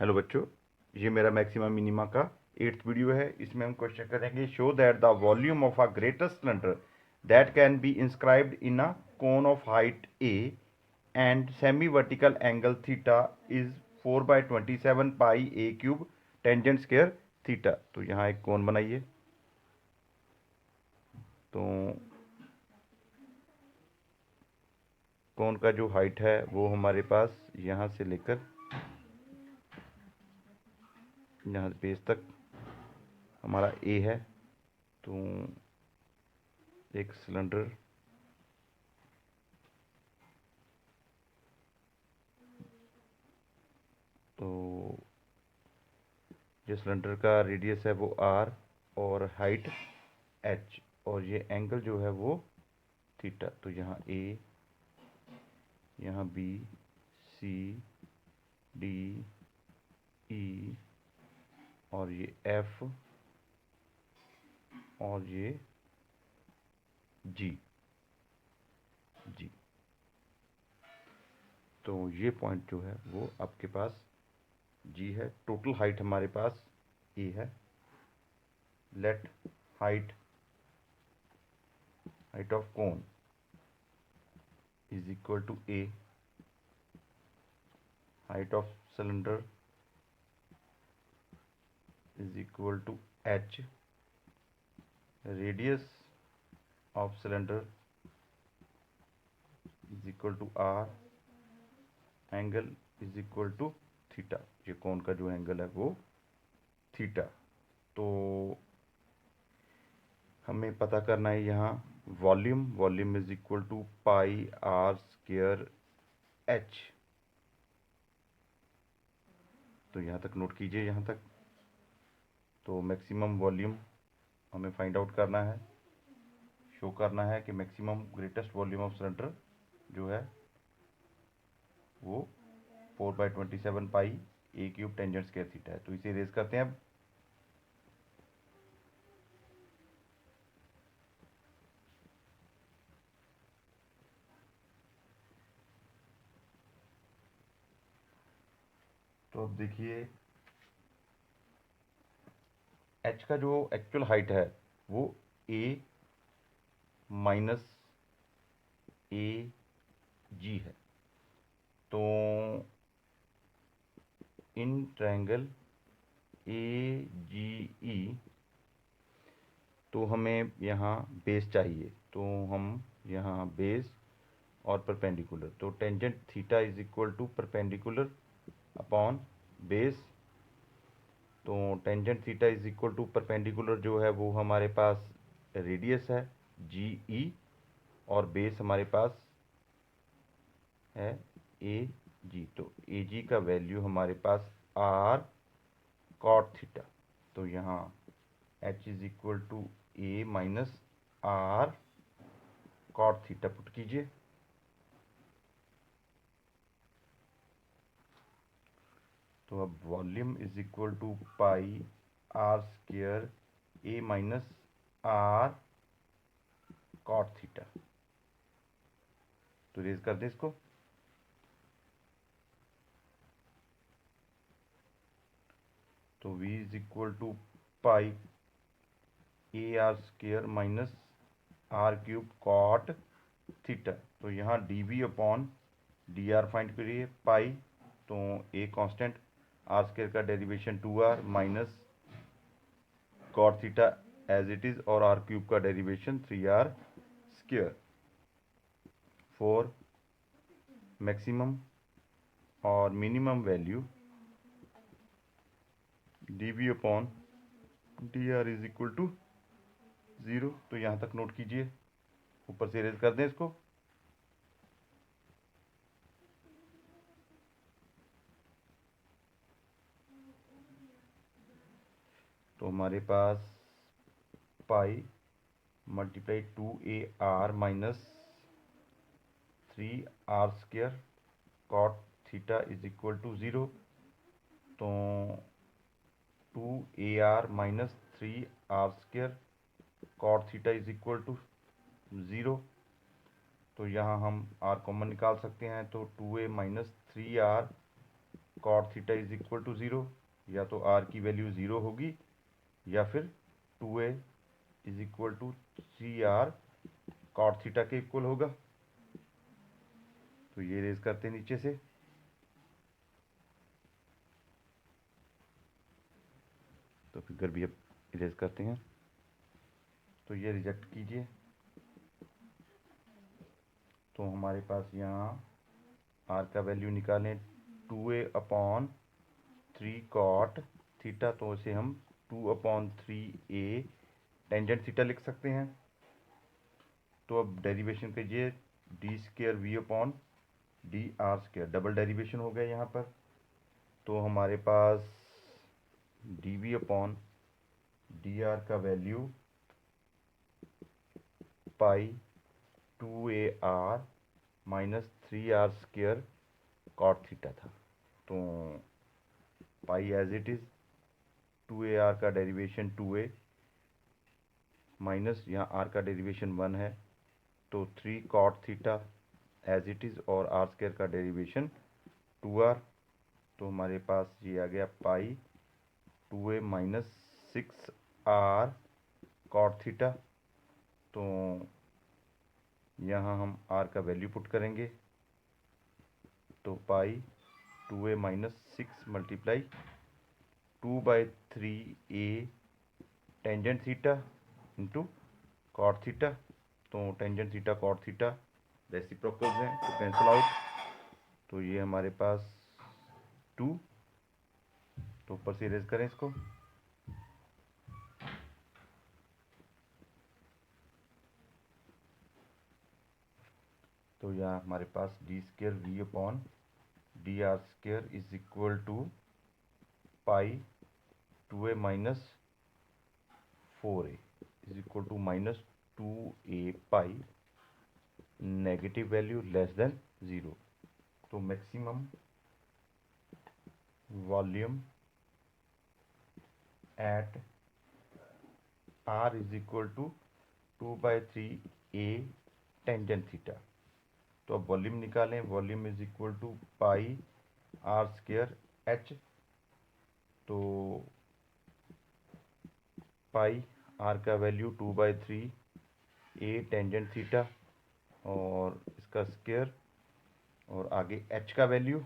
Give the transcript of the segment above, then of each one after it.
Hello बच्चों, ये मेरा मैक्सिमा मिनिमा का 8th वीडियो है। इसमें हम क्वेश्चन करेंगे show that the volume of a greatest cylinder that can be inscribed in a cone of height A and semi vertical angle theta is 4/27 pi a cube tangent square theta. तो यहाँ एक कोन बनाइए। तो कोन का जो height है वो हमारे पास यहाँ से लेकर यहाँ बेस तक हमारा ए है। तो एक सिलेंडर तो जो सिलेंडर का रेडियस है वो आर और हाइट एच और ये एंगल जो है वो थीटा। तो यहाँ ए, यहाँ बी, सी, डी, ई और ये एफ और ये जी जी। तो ये पॉइंट जो है वो आपके पास जी है। टोटल हाइट हमारे पास ए है। Let height height of cone is equal to a, height of cylinder is equal to h, radius of cylinder is equal to r, angle is equal to theta. ये कोण का जो angle है वो theta. तो हमें पता करना है यहाँ volume is equal to pi r square h. तो यहाँ तक नोट कीजिए यहाँ तक। तो मैक्सिमम वॉल्यूम हमें फाइंड आउट करना है, शो करना है कि maximum greatest volume of cylinder जो है वो 4/27 pi a cube tangent square theta है। तो इसे रेज करते हैं अब। तो अब देखिए एच का जो एक्चुअल हाइट है वो ए माइनस ए जी है। तो इन ट्रायंगल ए जी ई तो हमें यहाँ बेस चाहिए। तो हम यहाँ बेस और परपेंडिकुलर, तो tangent theta is equal to perpendicular upon base. तो tangent theta is equal to perpendicular जो है वो हमारे पास रेडियस है जी ई और बेस हमारे पास है ए जी। तो ए जी का वैल्यू हमारे पास आर कॉट थीटा। तो यहाँ h is equal to a minus r cot theta put कीजिए। तो अब volume is equal to pi r square a minus r cot theta. तो रेज कर दे इसको। तो v is equal to pi a r square minus r cube cot theta. तो यहाँ d v upon d r find करिए pi. तो a constant, r square का derivation 2r minus cot theta as it is और r cube का derivation 3r square. For maximum और minimum value d v upon d r is equal to 0। तो यहाँ तक note कीजिए, ऊपर से रेज कर दें इसको। तो हमारे पास pi multiply 2ar minus 3r square cot theta is equal to 0। तो 2ar minus 3r square cot theta is equal to 0। तो यहाँ हम r कॉमन निकाल सकते हैं। तो 2a minus 3r cot theta is equal to 0, या तो आर की वैल्यू 0 होगी या फिर 2a is equal to 3r cot theta के इक्वल होगा। तो ये रेज करते हैं नीचे से, तो फिगर भी अब इरेज करते हैं। तो ये रिजेक्ट कीजिए। तो हमारे पास यहाँ आर का वैल्यू निकालें 2a अपॉन 3 कॉट थीटा, तो इसे हम 2/3a टेंजेंट थीटा लिख सकते हैं। तो अब डेरिवेशन कीजिए d square v upon d r square, double derivation हो गया यहाँ पर। तो हमारे पास d v upon d r का value pi 2ar minus 3r square cot theta था। तो pi as it is 2ar का डेरिवेशन 2a माइनस यहाँ r का डेरिवेशन 1 है, तो 3 cot theta as it is, और r स्क्र का डेरिवेशन 2r। तो हमारे पास ये आ गया पाई 2a minus 6r cot theta. तो यहाँ हम r का वैल्यू पुट करेंगे, तो pi 2a minus 6 multiply 2/3a tangent theta into cot theta. तो tangent theta cot theta reciprocals हैं, तो कैंसिल आउट। तो ये हमारे पास 2, तो ऊपर से इरेज करें इसको। तो यहाँ हमारे पास d square v upon d r square is equal to pi 2a minus 4a is equal to minus 2a pi, negative value less than 0। तो maximum volume at r is equal to 2/3a tangent theta. तो अब volume निकालें, volume is equal to pi r square h. तो pi r का value 2/3a tangent theta और इसका square, और आगे h का वैल्यू।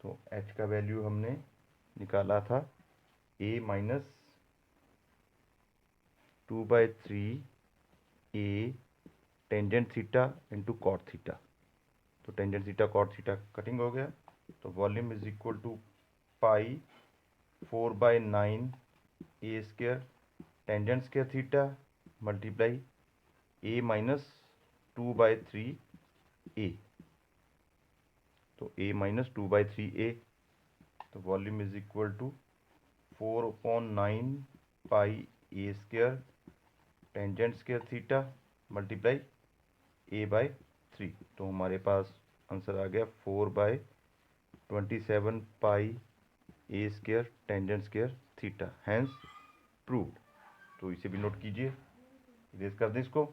तो h का वैल्यू हमने निकाला था a minus 2/3a tangent theta into cot theta. तो tangent theta cot theta cutting हो गया। तो volume is equal to pi 4/9 a square tangent square theta multiply a minus 2/3a। तो a माइनस 2/3a, तो volume is equal to 4/9 pi a square tangent square theta multiply a/3। तो हमारे पास answer आ गया 4/27 pi a square tangent square theta, hence proved. तो इसे भी नोट कीजिए, इरेज कर दें इसको।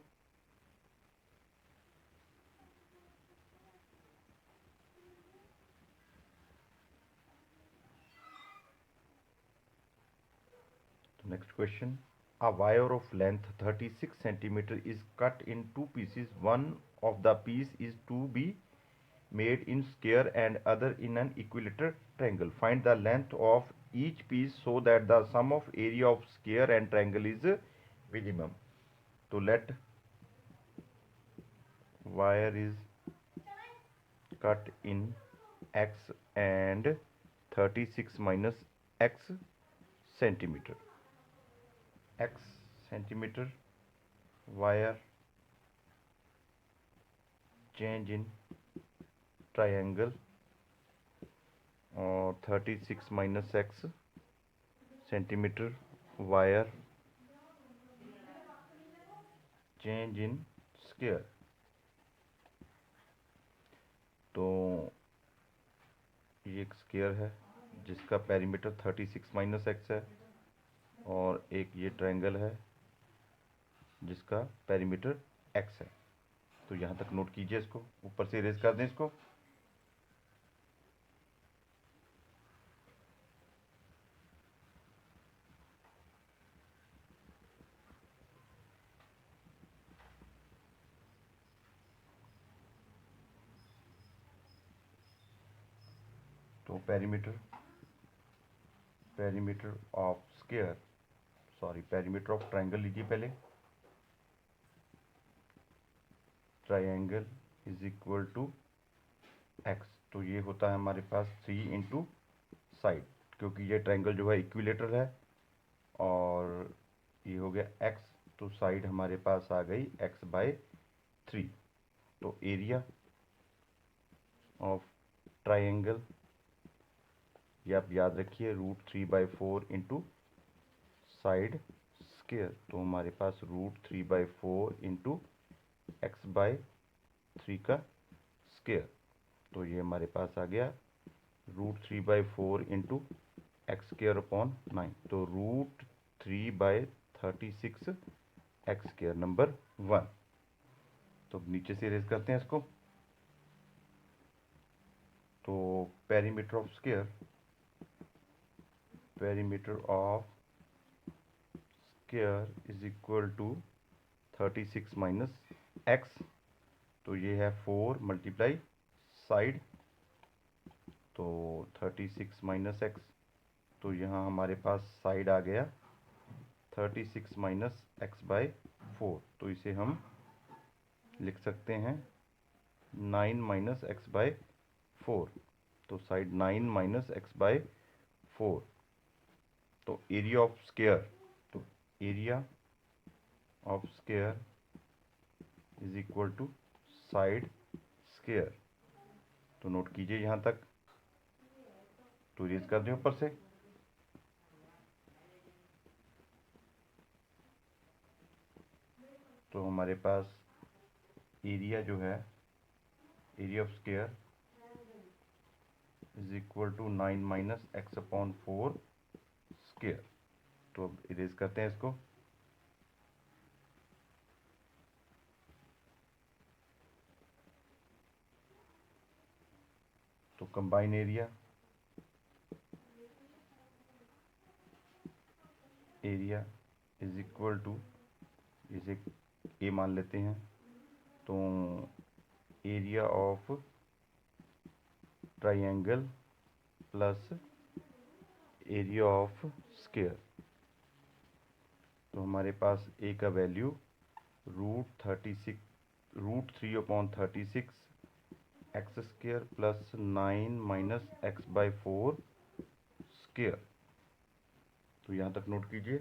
तो next question, a wire of length 36 centimeter is cut in two pieces. One of the piece is to be made in square and other in an equilateral triangle. Find the length of each piece so that the sum of area of square and triangle is minimum. So let wire is cut in x and 36 minus x centimeter. x centimeter wire, change in triangle, और 36 minus x centimetre wire, change in square. तो ये एक square है जिसका perimeter 36 minus x है, और एक ये ट्रायंगल है जिसका पेरीमीटर x है। तो यहाँ तक नोट कीजिए इसको, ऊपर से इरेज कर दें इसको। तो perimeter of square, sorry perimeter of triangle लीजिए पहले। Triangle is equal to x, तो ये होता है हमारे पास 3 इंटू साइड, क्योंकि ये ट्राइंगल जो है इक्विलेटरल है, और ये हो गया एक्स, तो साइड हमारे पास आ गई x/3। तो एरिया ऑफ ट्राइंगल, ये आप याद रखिए, √3/4 इंटू साइड स्क्वायर, तो हमारे पास √3/4 इंटू x/3 का स्क्वायर, तो ये हमारे पास आ गया √3/4 इंटू x²/9, तो √3/36 x² नंबर 1। तो नीचे से इरेज करते हैं इसको। तो perimeter of square, perimeter of square is equal to 36 minus x, तो ये है 4 मल्टीप्लाई साइड, तो 36 माइनस एक्स, तो यहाँ हमारे पास साइड आ गया 36 माइनस x/4, तो इसे हम लिख सकते हैं 9 माइनस x/4, तो साइड 9 माइनस x/4। तो एरिया ऑफ स्क्वायर, तो area of square is equal to side square, तो नोट कीजिए यहाँ तक। तो इरेज कर दें ऊपर से। तो हमारे पास एरिया जो है, area of square is equal to 9 minus x/4 square. तो अब इरेज करते हैं इसको। तो combine area, area is equal to, इसे ए मान लेते हैं, तो area of triangle plus area of square, तो हमारे पास ए का value √3/36 x² plus 9 minus x/4 square. तो यहाँ तक नोट कीजिए।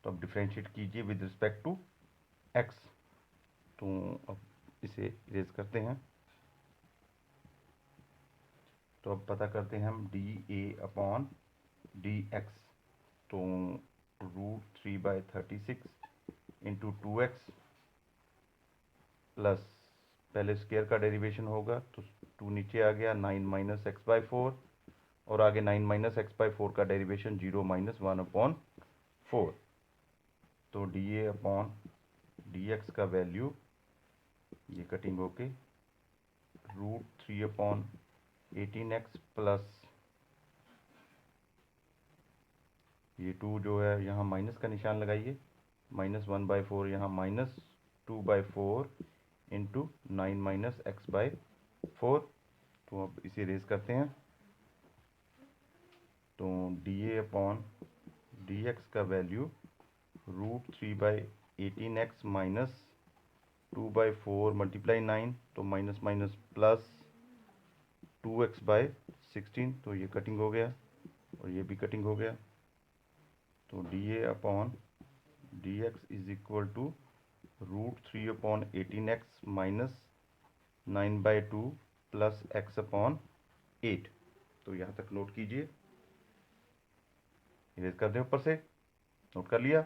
तो अब डिफ्रेंशिएट कीजिए विद रिस्पेक्ट टू x। तो अब इसे इरेज करते हैं। तो अब पता करते हैं हम dA/dx, तो √3/36 इंटू 2x प्लस, पहले स्क्वायर का डेरिवेशन होगा, तो 2 नीचे आ गया, 9 माइनस x/4, और आगे 9 माइनस x/4 का डेरिवेशन 0 माइनस 1/4। तो dA/dx का वैल्यू, ये कटिंग होके √3/18x प्लस, ये 2 जो है यहाँ माइनस का निशान लगाइए, -1/4, यहाँ -2/4 इंटू 9 माइनस x/4। तो अब इसे रेज करते हैं। तो dA/dx का वैल्यू √3/18x माइनस 2/4 मल्टीप्लाई 9, तो माइनस माइनस प्लस 2x/16, तो ये कटिंग हो गया और ये भी कटिंग हो गया। तो dA/dx is equal to √3/18x minus 9/2 plus x/8। तो यहाँ तक नोट कीजिए, इरेज कर दें ऊपर से। नोट कर लिया।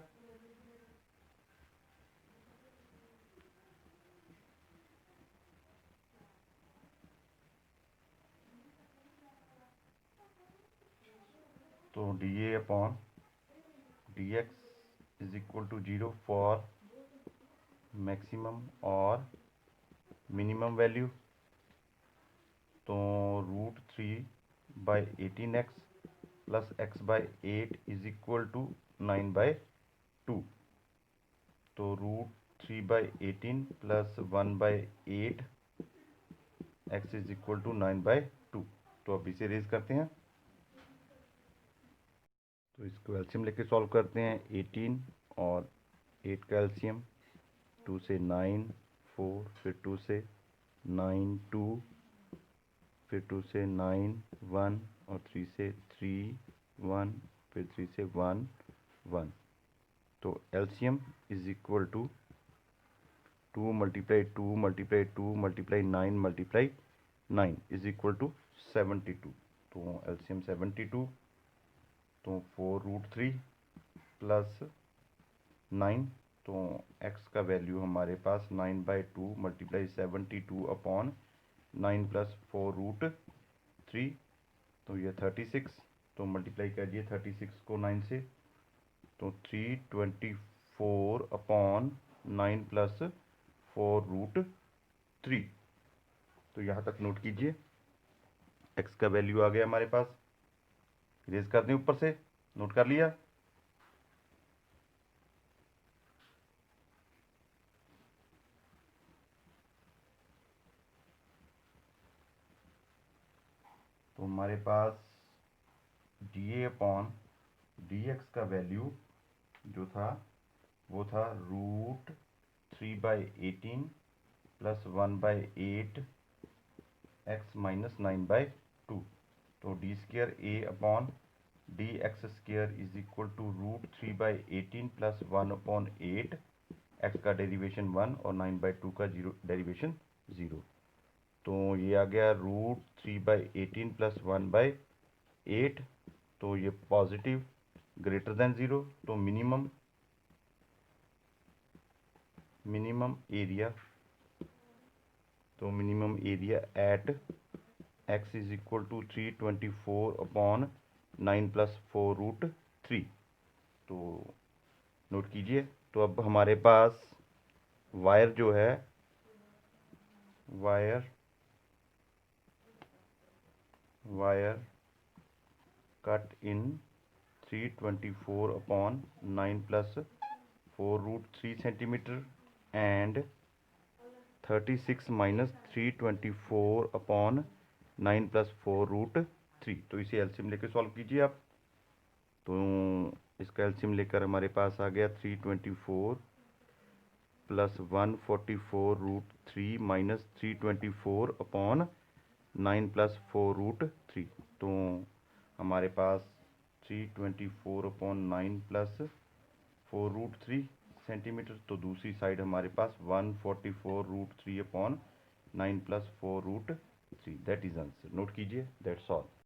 तो dA/dx is equal to 0 for maximum और मिनिमम वैल्यू। तो √3/18x plus x/8 is equal to 9/2। तो √3/18 plus 1/8 x is equal to 9/2। तो अब इसे रेज करते हैं, तो इसको एलसीएम लेके सॉल्व करते हैं। 18 और 8 का एलसीएम, 2 से 9, 4, फिर 2 से 9, 2, फिर 2 से 9, 1 और 3 से 3, 1, फिर 3 से 1, 1। तो LCM is equal to 2 multiply 2 multiply 2 multiply 9 multiply 9 is equal to 72। तो एलसीएम 72, तो 4√3 प्लस 9, तो x का वैल्यू हमारे पास 9/2 मल्टीप्लाई 72 अपॉन 9 प्लस 4√3, तो ये 36। तो मल्टीप्लाई करिए 36 को 9 से, तो 324 अपॉन 9 प्लस 4√3। तो यहाँ तक नोट कीजिए, x का वैल्यू आ गया हमारे पास। रेज कर दें ऊपर से, नोट कर लिया। तो हमारे पास dA अपॉन dx का वैल्यू जो था वो था √3/18 प्लस 1/8 x माइनस 9/2। तो d² a upon dx² is equal to √3/18 plus 1/8, x का डेरिवेशन 1 और 9/2 का डेरिवेशन 0। तो ये आ गया √3/18 प्लस 1/8, तो ये पॉजिटिव ग्रेटर देन 0। तो मिनिमम एरिया, तो minimum area at x is equal to 324 upon 9 plus 4√3। तो नोट कीजिए, तो अब हमारे पास वायर जो है, wire cut in 324 upon 9 plus 4√3 centimetre and 36 minus 324 upon 9 plus 4√3। तो इसे एलसीएम लेकर सॉल्व कीजिए आप। तो इसका एलसीएम लेकर हमारे पास आ गया 324 प्लस 144√3 माइनस 324 अपॉन 9 प्लस 4√3। तो हमारे पास 324 अपॉन 9 प्लस 4√3 सेंटीमीटर। तो दूसरी साइड हमारे पास 144√3 upon 9 plus 4√3, that is answer. Note कीजिए, दैट्स ऑल।